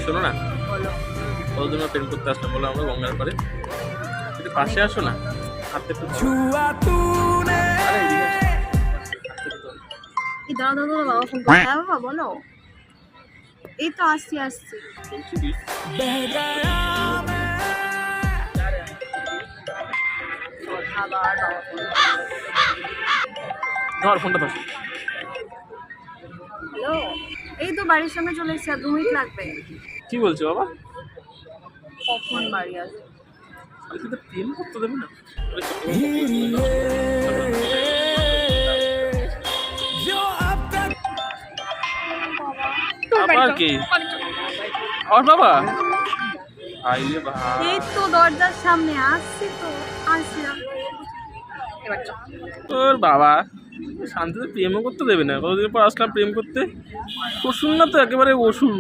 শোনো না, বলো। কতদিন প্রেম করতে আসলাম বলো আমরা গঙ্গার পাড়ে, একটু পাশে আসো না, হাতে একটু ধরো। আরে এদিকে আসো। এই দাঁড়া দাঁড়া বাবা ফোন করতে। হ্যাঁ বাবা বলো। এই তো আসছি আসছি। বলছি কি, আবার বাবা ফোন। ধর ফোনটা ধর। হ্যালো, এই তো বাড়ির সামনে চলে এসেছি, আর 2 মিনিট লাগবে। কি বলছো বাবা? কখন বাড়ি আসবে? আমি কিন্তু প্রেম করতে দেবে না। আবার কি? আমার বাবা? আইলে ভাই, এই তো দরজার সামনে আসছি তো, আসছি না। এবার চল। তোর বাবা শান্তিতে প্রেমও করতে দেবে না। কতদিন পর আসলাম প্রেম করতে, অসুর না তো একেবারে অসুর।